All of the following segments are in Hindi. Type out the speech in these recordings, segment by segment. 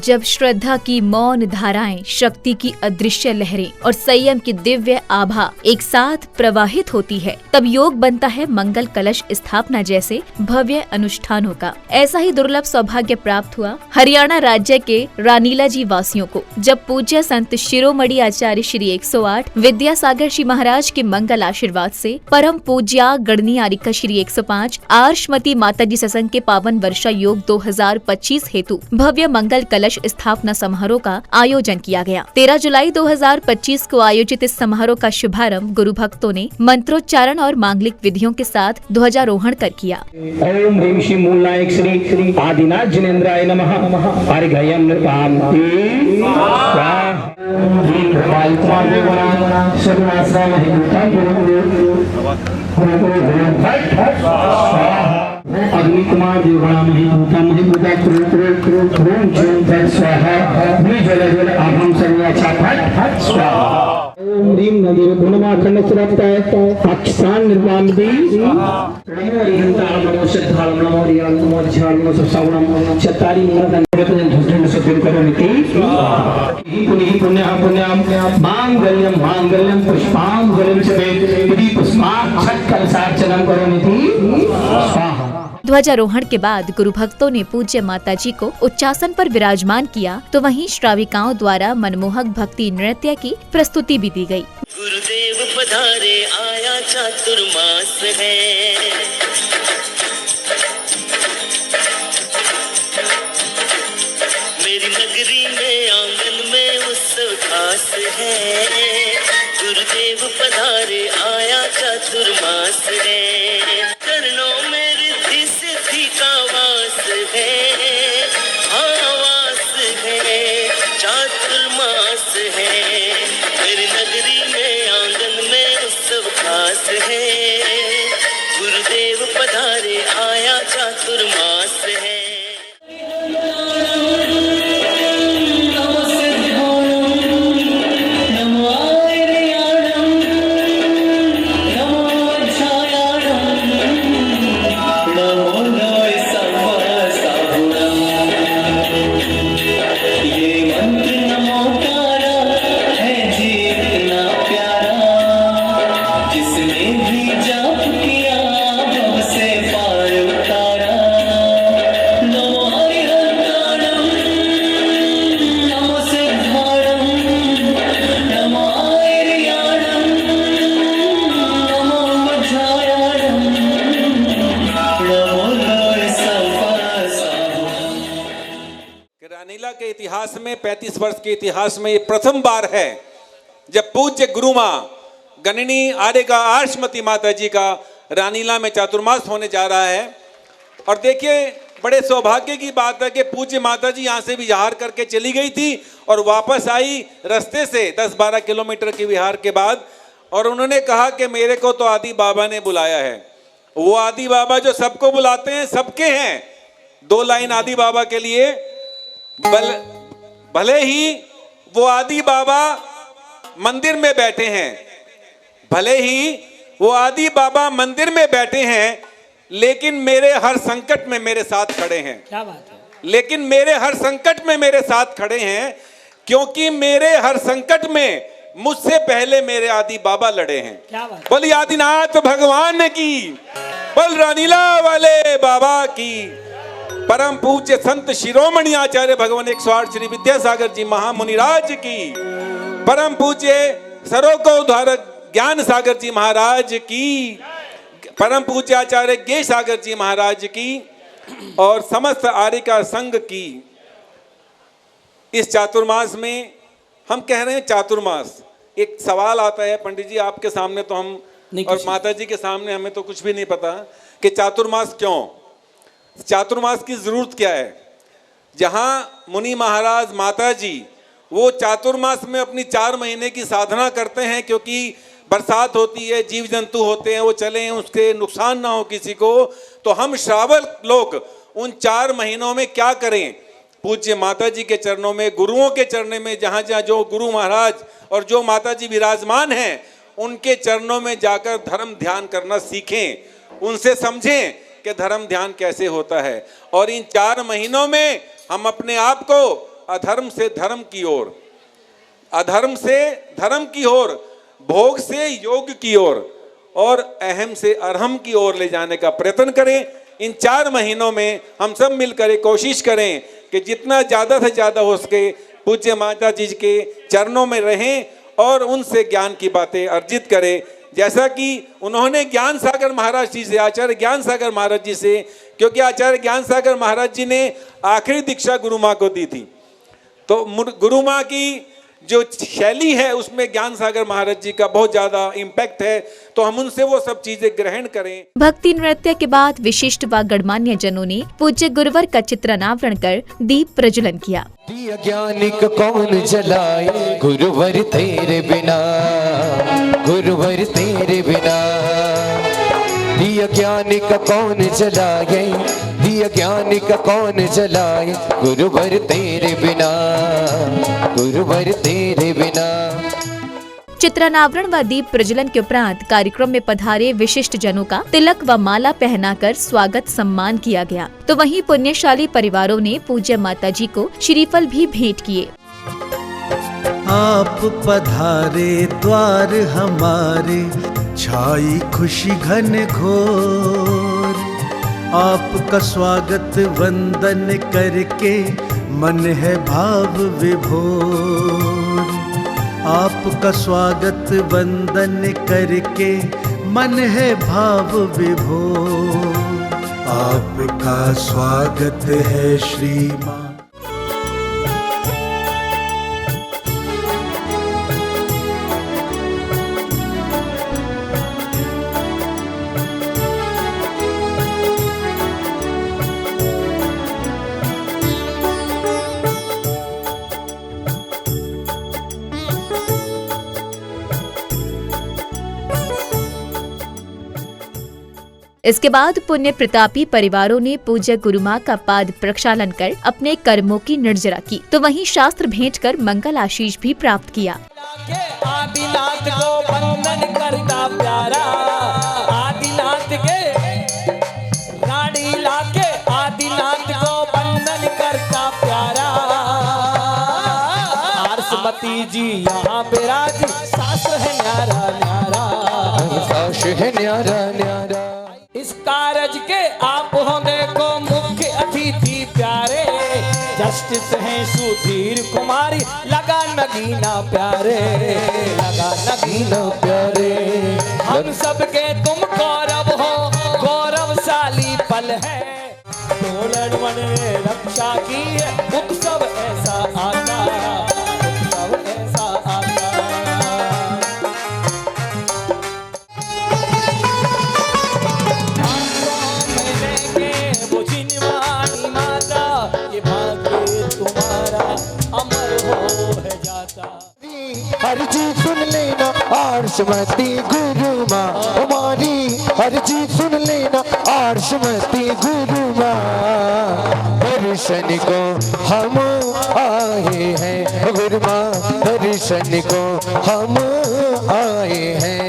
जब श्रद्धा की मौन धाराएं, शक्ति की अदृश्य लहरें और संयम की दिव्य आभा एक साथ प्रवाहित होती है, तब योग बनता है मंगल कलश स्थापना जैसे भव्य अनुष्ठानों का। ऐसा ही दुर्लभ सौभाग्य प्राप्त हुआ हरियाणा राज्य के रानीला जी वासियों को, जब पूज्य संत शिरोमणि आचार्य श्री 108 विद्यासागर जी महाराज के मंगल आशीर्वाद से परम पूज्या गणनी आरिका श्री 105 आर्षमती माता जी सत्संग के पावन वर्षा योग 2025 हेतु भव्य मंगल कलश स्थापना समारोह का आयोजन किया गया। 13 जुलाई 2025 को आयोजित इस समारोह का शुभारंभ गुरु भक्तों ने मंत्रोच्चारण और मांगलिक विधियों के साथ ध्वजारोहण कर किया। ओम ह्रीं श्री मूलनायक श्री आदिनाथ जिनेन्द्राय नमः। अर्घ्यं नृपाम् अग्नि कुमार देवगणा महिभूता महिभूता क्रोम ज्यों फट स्वाहा जल जल आभम सर्वाचा फट स्वाहा। ओम ह्रीं नदीर गुणमाखंड सुरप्ताय अक्षान निर्वाण दी नमो हरिहंताल नमो सिद्धाल नमो रियाल नमो ध्याल नमो सवणम चतारी मूलदंड धुष्टंड सत्यम करोमिति पुनि पुण्यम मांगल्यम मांगल्यम पुष्पांजलिं समेत यदि पुष्पाक्षत कलशार्चनम करोमिति स्वाहा। ध्वजारोहण के बाद गुरु भक्तों ने पूज्य माता जी को उच्चासन पर विराजमान किया, तो वहीं श्राविकाओं द्वारा मनमोहक भक्ति नृत्य की प्रस्तुति भी दी गई। गुरुदेव पधारे आया चातुर्मास है, मेरी नगरी में आंगन में उत्सव खास है। गुरुदेव पधारे आया चातुर्मास है, चरणों में रिद्धि सिद्धि का वास है, आवास है चातुर्मास है। मेरी नगरी में आंगन में उत्सव खास है, गुरुदेव पधारे आया चातुर्मास है। रानीला के इतिहास में 35 वर्ष के इतिहास में ये प्रथम बार है जब पूज्य गुरु माँ गणनी आरेगा आर्षमती माता जी का रानीला में चातुर्मास होने जा रहा है। और देखिए बड़े सौभाग्य की बात है कि पूज्य माता जी यहाँ से विहार करके चली गई थी और वापस आई रास्ते से 10-12 किलोमीटर की विहार के बाद, और उन्होंने कहा कि मेरे को तो आदि बाबा ने बुलाया है। वो आदि बाबा जो सबको बुलाते हैं सबके हैं। 2 लाइन आदि बाबा के लिए। भले ही वो आदि बाबा मंदिर में बैठे हैं, भले ही वो आदि बाबा मंदिर में बैठे हैं, लेकिन मेरे हर संकट में मेरे साथ खड़े हैं। क्या बात है? लेकिन मेरे हर संकट में मेरे साथ खड़े हैं, क्योंकि मेरे हर संकट में मुझसे पहले मेरे आदि बाबा लड़े हैं। क्या बात? बोल आदिनाथ भगवान की, बोल रानीला वाले बाबा की। परम पूज्य संत शिरोमणि आचार्य भगवान 108 श्री विद्यासागर जी महामुनिराज की, परम पूज्य सरोको उद्धारक ज्ञान सागर जी महाराज की, परम पूज्य आचार्य गे सागर जी महाराज की और समस्त आर्यिका संघ की। इस चातुर्मास में हम कह रहे हैं चातुर्मास, एक सवाल आता है पंडित जी आपके सामने, तो हम और माता जी के सामने हमें तो कुछ भी नहीं पता कि चातुर्मास क्यों, चातुर्मास की जरूरत क्या है। जहाँ मुनि महाराज माता जी वो चातुर्मास में अपनी 4 महीने की साधना करते हैं, क्योंकि बरसात होती है, जीव जंतु होते हैं, वो चलें उसके नुकसान ना हो किसी को, तो हम श्रावक लोग उन 4 महीनों में क्या करें। पूज्य माता जी के चरणों में, गुरुओं के चरणों में, जहाँ जहाँ जो गुरु महाराज और जो माता जी विराजमान हैं उनके चरणों में जाकर धर्म ध्यान करना सीखें, उनसे समझें कि धर्म ध्यान कैसे होता है। और इन 4 महीनों में हम अपने आप को अधर्म से धर्म की ओर, अधर्म से धर्म की ओर, भोग से योग की ओर और अहम से अरहम की ओर ले जाने का प्रयत्न करें। इन 4 महीनों में हम सब मिलकर कोशिश करें कि जितना ज़्यादा से ज़्यादा हो सके पूज्य माता जी के चरणों में रहें और उनसे ज्ञान की बातें अर्जित करें। जैसा कि उन्होंने ज्ञान सागर महाराज जी से, आचार्य ज्ञान सागर महाराज जी से, क्योंकि आचार्य ज्ञान सागर महाराज जी ने आखिरी दीक्षा गुरु माँ को दी थी, तो गुरु माँ की जो शैली है उसमें ज्ञान सागर महाराज जी का बहुत ज्यादा इम्पैक्ट है, तो हम उनसे वो सब चीजें ग्रहण करें। भक्ति नृत्य के बाद विशिष्ट व गणमान्य जनों ने पूज्य गुरुवर का चित्रानावरण कर दीप प्रज्वलन किया। दिया ज्ञानिक कौन जलाए गुरुवर तेरे बिना, गुरुवर तेरे बिना। दिया ज्ञानिक कौन जलाए, दिया ज्ञानिक कौन जलाए गुरुवर तेरे बिना, गुरुवर तेरे बिना। चित्रानावरण व दीप प्रज्वलन के उपरांत कार्यक्रम में पधारे विशिष्ट जनों का तिलक व माला पहनाकर स्वागत सम्मान किया गया। तो वहीं पुण्यशाली परिवारों ने पूज्य माता जी को श्रीफल भी भेंट किए। आप पधारे द्वार हमारे, छाई खुशी घन घोर। आपका स्वागत वंदन करके मन है भाव विभोर। आपका स्वागत वंदन करके मन है भाव विभोर। आपका स्वागत है श्रीमान। इसके बाद पुण्य प्रतापी परिवारों ने पूज्य गुरु माँ का पाद प्रक्षालन कर अपने कर्मों की निर्जरा की। तो वहीं शास्त्र भेंट कर मंगल आशीष भी प्राप्त किया। आदिनाथ को वंदन करता प्यारा, आदिनाथ के रानी लाके आदिनाथ को वंदन करता प्यारा। आरसमती जी यहाँ विराज, शास्त्र है न्यारा न्यारा, शास्त्र है न्यारा न्यारा। इस कारज के आप हो देखो मुख्य अतिथि प्यारे। जस्टिस हैं सुधीर कुमारी, लगा नगीना प्यारे, लगा नगीना प्यारे। हम सबके तुम गौरव हो, गौरवशाली पल है। तोलन ने रक्षा की है, उत्सव ऐसा आता, उत्सव ऐसा आता। अर्जी सुन लेना आर्षमती गुरु माँ हमारी, अर्जी सुन लेना आर्षमती गुरु माँ। दर्शन को हम आए हैं गुरु माँ, दर्शन को हम आए हैं।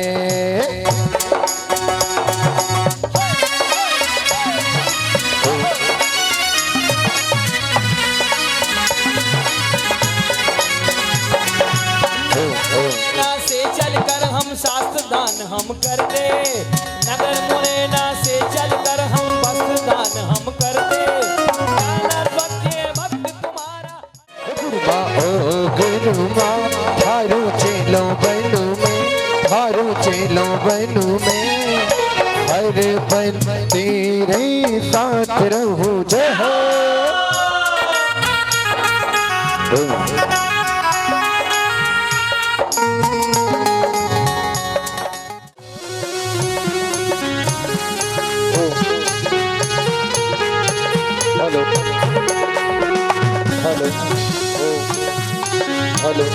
शास्त्र दान हम करते, नगर मुरैना से चलकर हम वस्त्र दान हम करते। भक्त तुम्हारा गुरु माँ ओ गुरु माँ, थारो चेलो बनू में, थारो चेलो बनू में। हर पल तेरे साथ रहूं जय हो। Hello hello hello hello.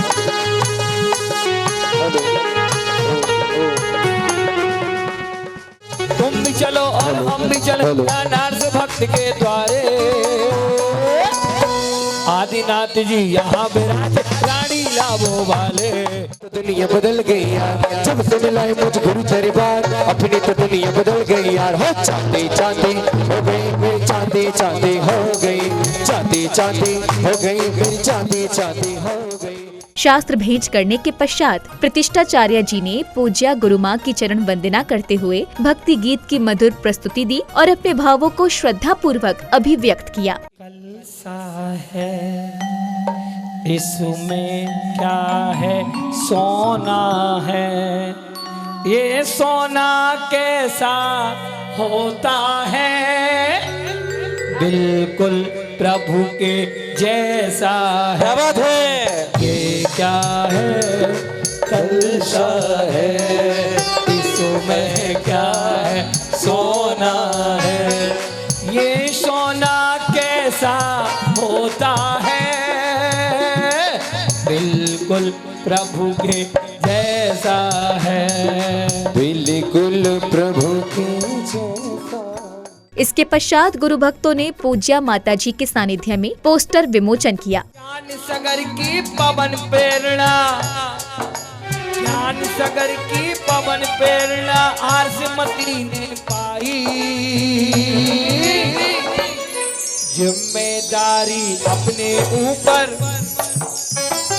तुम भी चलो और हम भी चलो नारद भक्त के द्वारे। आदिनाथ जी यहाँ विराज रानी लाभों वाले। तो दुनिया बदल गई यार जब से मिला है मुझ गुरु दरबार, अपनी तो दुनिया बदल गई यार। हो चांदी चांदी हो गई मेरी चांदी चांदी हो गई, चांदी चांदी हो गई मेरी चांदी चांदी हो गई। शास्त्र भेंट करने के पश्चात प्रतिष्ठाचार्य जी ने पूज्या गुरु माँ की चरण वंदना करते हुए भक्ति गीत की मधुर प्रस्तुति दी और अपने भावों को श्रद्धा पूर्वक अभिव्यक्त किया। कलसा है इसमें क्या है, सोना है, ये सोना कैसा होता है, बिल्कुल प्रभु के जैसा है। बात है ये क्या है, कलसा है, इसमें क्या है, सोना है, ये सोना कैसा होता है, बिल्कुल प्रभु के जैसा है, बिल्कुल प्रभु के जैसा। इसके पश्चात गुरु भक्तों ने पूज्या माता जी के सानिध्य में पोस्टर विमोचन किया। ज्ञान सागर की पवन प्रेरणा, ज्ञान सागर की पवन प्रेरणा आरसमती ने पाई, जिम्मेदारी अपने ऊपर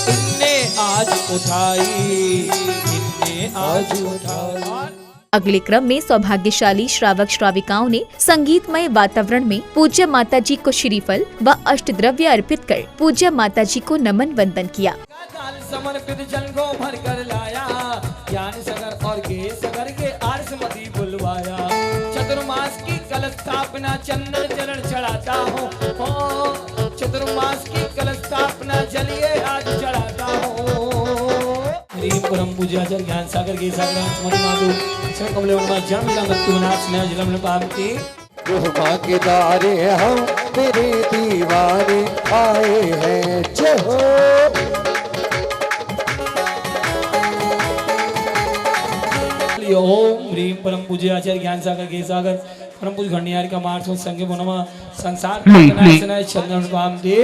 इनने आज उठाई, इनने आज उठाई। अगले क्रम में सौभाग्यशाली श्रावक श्राविकाओं ने संगीतमय वातावरण में पूज्य माता जी को श्रीफल व अष्टद्रव्य अर्पित कर पूज्य माता जी को नमन वंदन किया। समर्पित जल को भर कर लाया, ज्ञान सागर और गे सागर के आरसमती बुलवाया, चतुर्मास की कलश स्थापना चंदन चरण चढ़ाता हूँ, चतुर्मास की कलश स्थापना जलिए आज चढ़ाता हूँ। परम पूज्याचार्य ज्ञान सागर के सागर आरसमती माधु शरण कमले वनमा जन्म मिला मृत्यु विनाश स्नेह जलम पावती। रुहमा के दारे हम तेरे दीवाने आए हैं, जय हो। ओम ह्रीम परम पूज्य आचार्य ज्ञान सागर के सागर परम पूज्य घंटियार का मार्ग संगे बोनमा संसार नाशनाय चंद्रन पाम दे।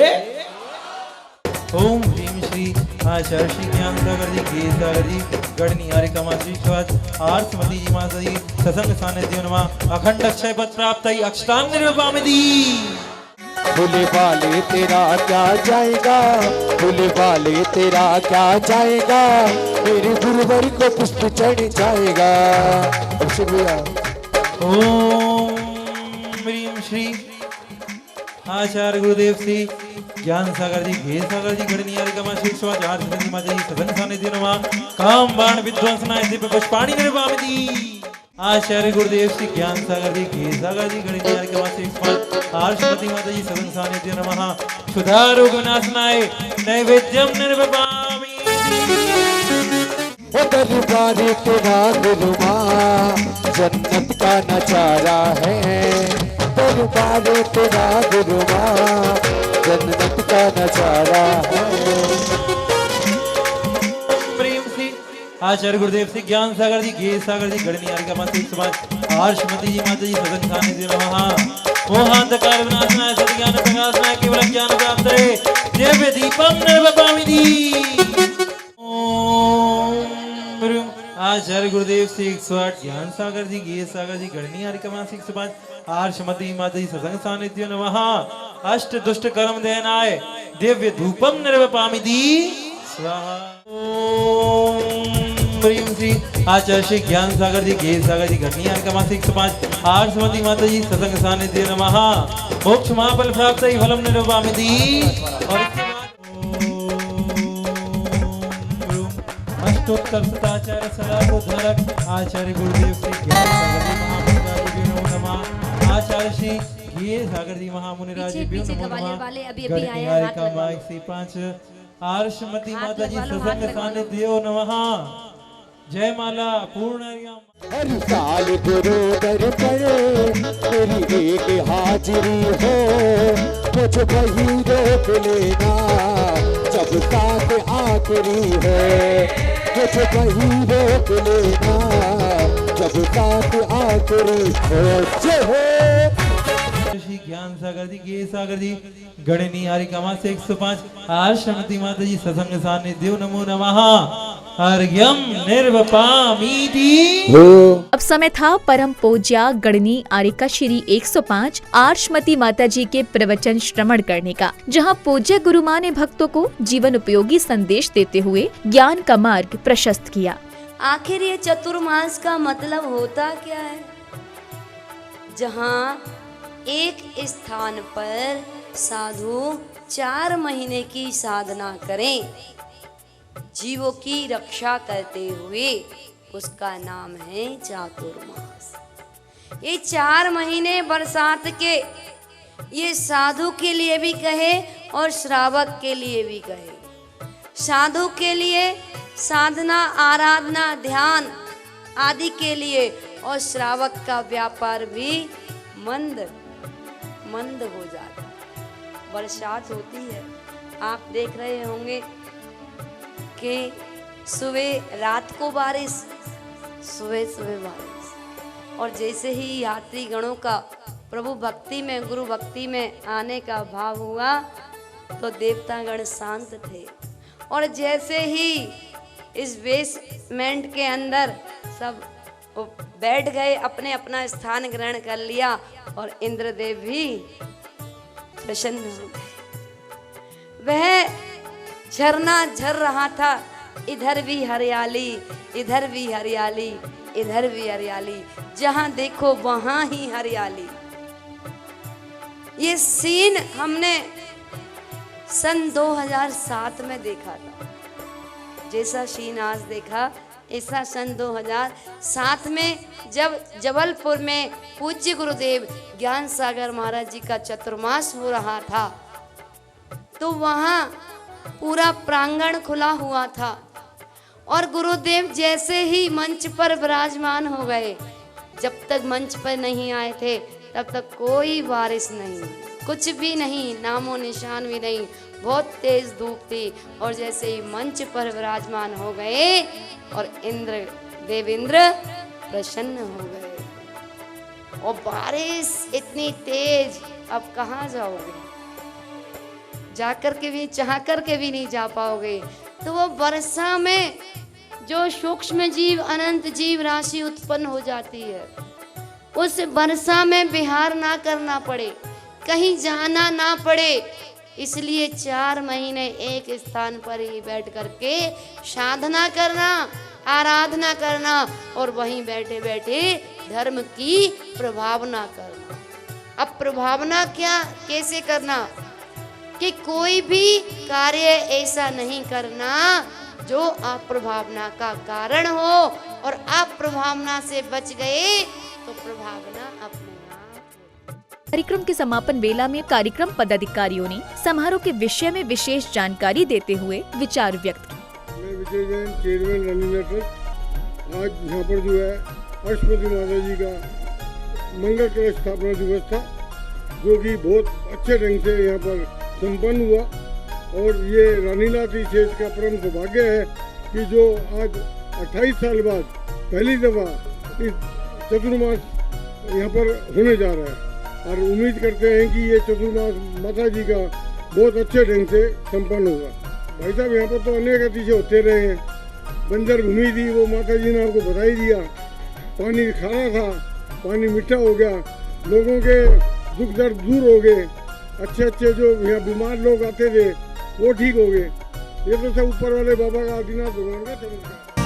ओम ह्रीम श्री आचार्य श्री ज्ञान सागर जी के सागर जी गढ़नियारे का मासी श्वास आरसमती जी माता जी सत्संग सानिध्य नमः अखंड अक्षय पद प्राप्त अक्षतांग निर्वामिदी। भूले वाले तेरा क्या जाएगा, भूले वाले तेरा क्या जाएगा, मेरे गुरुवर को पुष्प चढ़ जाएगा। ओम ह्रीम श्री आचार्य गुरुदेव श्री ज्ञान सागर जी घेर सागर जी गढ़नियारे का मासी श्वास आरसमती माता जी सत्संग सानिध्य नमः काम बाण विध्वंसनाय दिव्य पुष्पाणि निर्वामिदी। आचार्य गुरुदेव श्री ज्ञान सागर जी घेर सागर जी गढ़नियारे का मासी श्वास आरसमती माता जी सत्संग सानिध्य नमः क्षुधा रोग विनाशनाय नैवेद्यम निर्वपामि। दरबार तेरा गुरुमा जन्नत का नजारा है, दरबार तेरा गुरुमा जन्नत का नजारा है। प्रेम से आचार्य गुरुदेव श्री ज्ञान सागर जी घेर सागर जी गढ़नियारे का मासी श्वास आरसमती जी माता जी सत्संग सानिध्य नमः मोहांधकार विनाशनाय सद्ज्ञान प्रकाशनाय केवल ज्ञान प्राप्त रे दिव्य दीपम निर्वपामिदी। ओम आचार्य गुरुदेव श्री 108 ज्ञान सागर जी गे सागर जी गढ़नियारे का मासिक 105 आरसमती माता जी सत्संग सानिध्य नमः अष्ट दुष्ट कर्म देनाय दिव्य धूपम निर्वपामिदी स्वाहा। ओम श्री आचार्य श्री ज्ञान सागर जी गे सागर जी गढ़नियारे का मासिक 105 आरसमती माता जी सत्संग सानिध्य नमः मोक्ष महाफल प्राप्त फलम निर्वपामिदी। और अष्टोत्तर सदाचार्य सदाचार्य आचार्य गुरुदेव श्री ज्ञान सागर जी महामुनिराज नमः आचार्य श्री घी सागर जी महामुनिराज नमः गढ़नियारे का माइक से 5 आरसमती माता जी सत्संग सानिध्य नमः। जय माला पूर्ण हर साल गुरु दर पर मेरी एक हाजिरी हो, मुझे वही रोक लेना जब साथ आखिरी हो, मुझे वही रोक लेना जब साथ आखिरी हो। ज्ञान सागर जी, गे सागर जी, गणनी हारिका माँ से 105, आश्रमती माता जी सत्संग सानिध्यो नमो नमः, अर्घ्यम निर्वपामीति। अब समय था परम पूज्या गणनी आरिका श्री 105 आर्षमती माता जी के प्रवचन श्रवण करने का, जहां पूज्य गुरु माँ ने भक्तों को जीवन उपयोगी संदेश देते हुए ज्ञान का मार्ग प्रशस्त किया। आखिर ये चतुर्मास का मतलब होता क्या है? जहाँ एक स्थान पर साधु 4 महीने की साधना करें, जीवों की रक्षा करते हुए, उसका नाम है चातुर्मास। ये 4 महीने बरसात के, ये साधु के लिए भी कहे और श्रावक के लिए भी कहे। साधु के लिए साधना, आराधना, ध्यान आदि के लिए, और श्रावक का व्यापार भी मंद हो जाता है। बरसात होती है, आप देख रहे होंगे कि सुबह रात को बारिश, सुबह बारिश, और जैसे ही यात्री गणों का प्रभु भक्ति में, गुरु भक्ति में आने का भाव हुआ तो देवतागण शांत थे, और जैसे ही इस बेसमेंट के अंदर सब बैठ गए, अपने अपना स्थान ग्रहण कर लिया, और इंद्रदेव भी प्रसन्न हो गए। वह झरना झर रहा था, इधर भी हरियाली, इधर भी हरियाली, इधर भी हरियाली, जहां देखो वहां ही हरियाली। ये सीन हमने सन 2007 में देखा था। जैसा सीन आज देखा, ऐसा सन 2007 में जब जबलपुर में पूज्य गुरुदेव ज्ञान सागर महाराज जी का चतुर्मास हो रहा था, तो वहाँ पूरा प्रांगण खुला हुआ था, और गुरुदेव जैसे ही मंच पर विराजमान हो गए, जब तक मंच पर नहीं आए थे तब तक कोई बारिश नहीं, कुछ भी नहीं, नामो निशान भी नहीं, बहुत तेज धूप थी। और जैसे ही मंच पर विराजमान हो गए और देवेंद्र प्रसन्न हो गए, और बारिश इतनी तेज, अब कहाँ जाओगे? जाकर के भी, चाह कर के भी नहीं जा पाओगे। तो वो वर्षा में जो सूक्ष्म जीव, अनंत जीव राशि उत्पन्न हो जाती है, उस वर्षा में विहार ना करना पड़े, कहीं जाना ना पड़े, इसलिए 4 महीने एक स्थान पर ही बैठ करके साधना करना, आराधना करना, और वहीं बैठे बैठे धर्म की प्रभावना करना। अब प्रभावना क्या, कैसे करना? कि कोई भी कार्य ऐसा नहीं करना जो अप्रभावना का कारण हो, और अप्रभावना से बच गए तो प्रभावना अपने कार्यक्रम के समापन वेला में कार्यक्रम पदाधिकारियों ने समारोह के विषय में विशेष जानकारी देते हुए विचार व्यक्त किए। मैं विजय जैन, चेयरमैन रनिला ट्रस्ट। आज यहाँ पर जो है आर्षमती माता जी का मंगल कलश स्थापना दिवस था, जो कि बहुत अच्छे ढंग से यहाँ पर संपन्न हुआ, और ये रानीला तीर्थ का परम सौभाग्य है कि जो आज 28 साल बाद पहली दफा इस चतुर्मास यहाँ पर होने जा रहा है, और उम्मीद करते हैं कि ये चतुर्मास माता जी का बहुत अच्छे ढंग से संपन्न होगा। भाई साहब, यहाँ पर तो अनेक अतिशय होते रहे हैं। बंजर भूमि थी, वो माता जी ने आपको बता ही दिया। पानी खारा था, पानी मीठा हो गया, लोगों के दुख दर्द दूर हो गए, अच्छे जो यहाँ बीमार लोग आते थे वो ठीक हो गए। ये तो सब ऊपर वाले बाबा का आदिनाथ भगवान का चमत्कार।